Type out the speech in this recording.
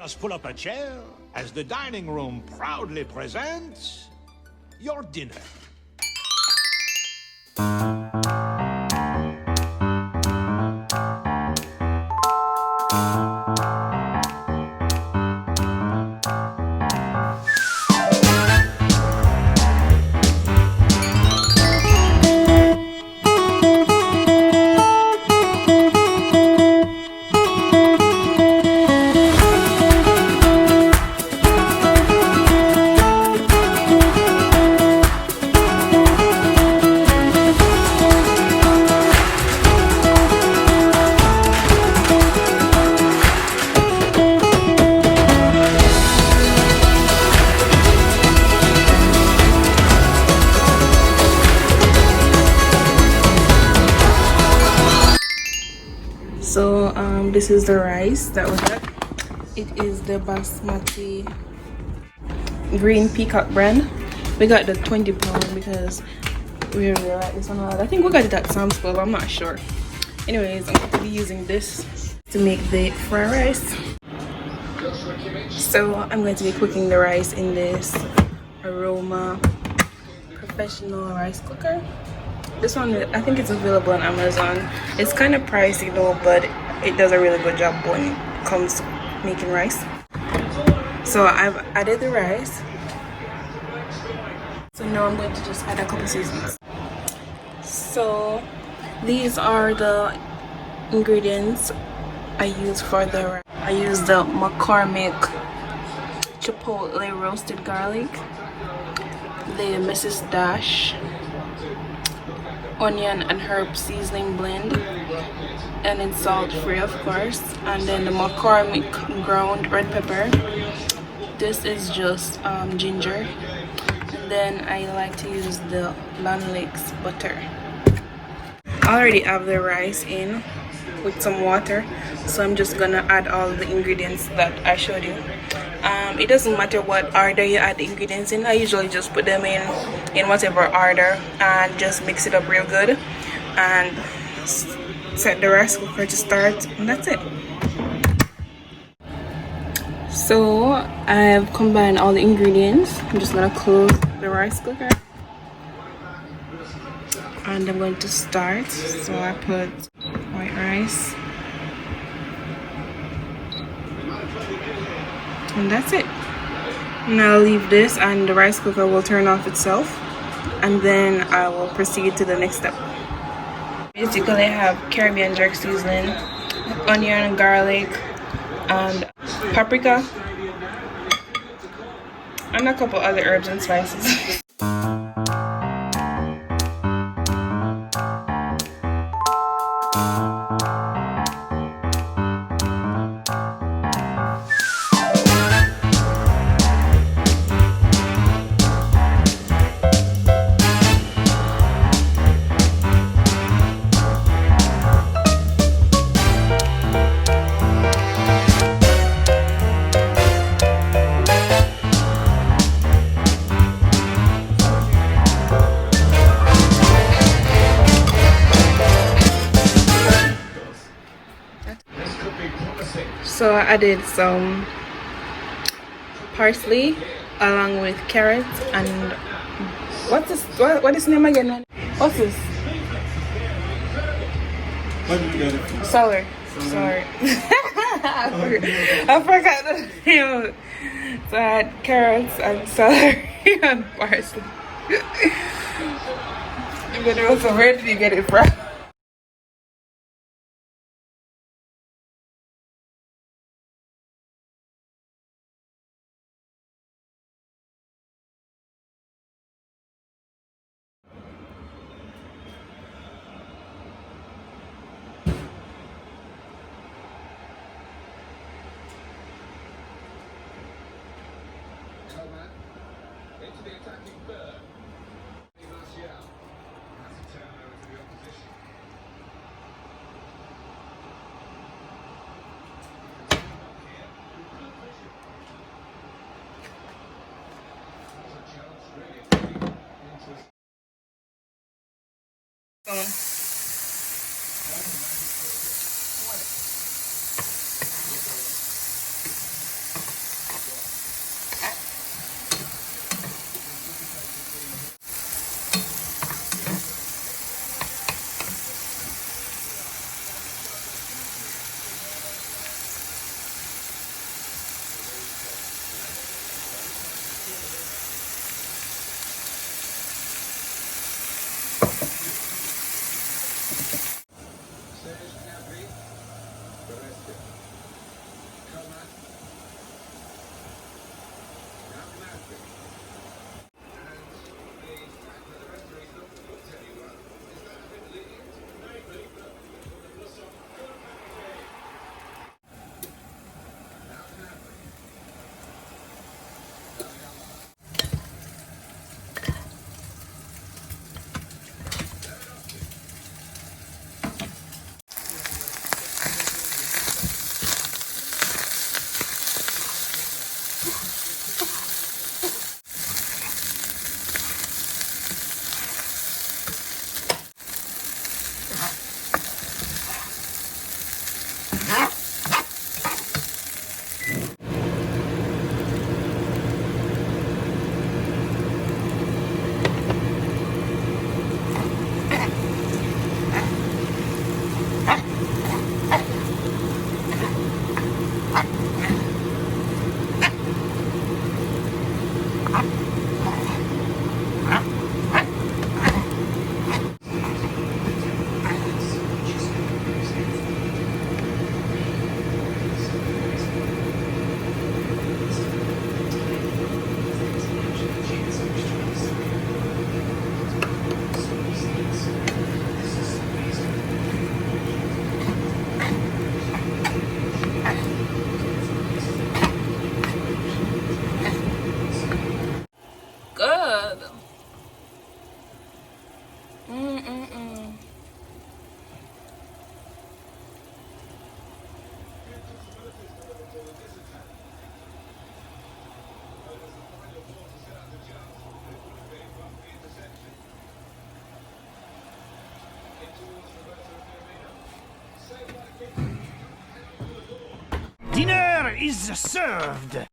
Just pull up a chair as the dining room proudly presents your dinner. So this is the rice that we got. It is the basmati green peacock brand. We got the 20 pound because we really like this one a lot. I think we got it at Sam's Club, I'm not sure. Anyways, I'm going to be using this to make the fried rice. So I'm going to be cooking the rice in this Aroma professional rice cooker. This one, I think it's available on Amazon. It's kind of pricey though, but it does a really good job when it comes to making rice. So I've added the rice. So now I'm going to just add a couple seasonings. So these are the ingredients I use for the rice. I use the McCormick Chipotle roasted garlic, the Mrs. Dash onion and herb seasoning blend, and it's salt free of course, and then the McCormick ground red pepper. This is just ginger, and then I like to use the Land Lakes butter. I already have the rice in with some water, so I'm just gonna add all the ingredients that I showed you. It doesn't matter what order you add the ingredients in. I usually just put them in whatever order and just mix it up real good and set the rice cooker to start, and that's it. So I've combined all the ingredients. I'm just gonna close the rice cooker and I'm going to start. So I put white rice, and that's it. And I'll leave this and the rice cooker will turn off itself, and then I will proceed to the next step. Basically I have Caribbean jerk seasoning, onion, garlic, and paprika, and a couple other herbs and spices. So I added some parsley along with carrots and what's this? What is the name again? What's this? What did you get it from? Celery. Sorry. I forgot the name. So I had carrots and celery and parsley. But it was so, where did you get it from? Good. Mm-mm-mm. Dinner is served.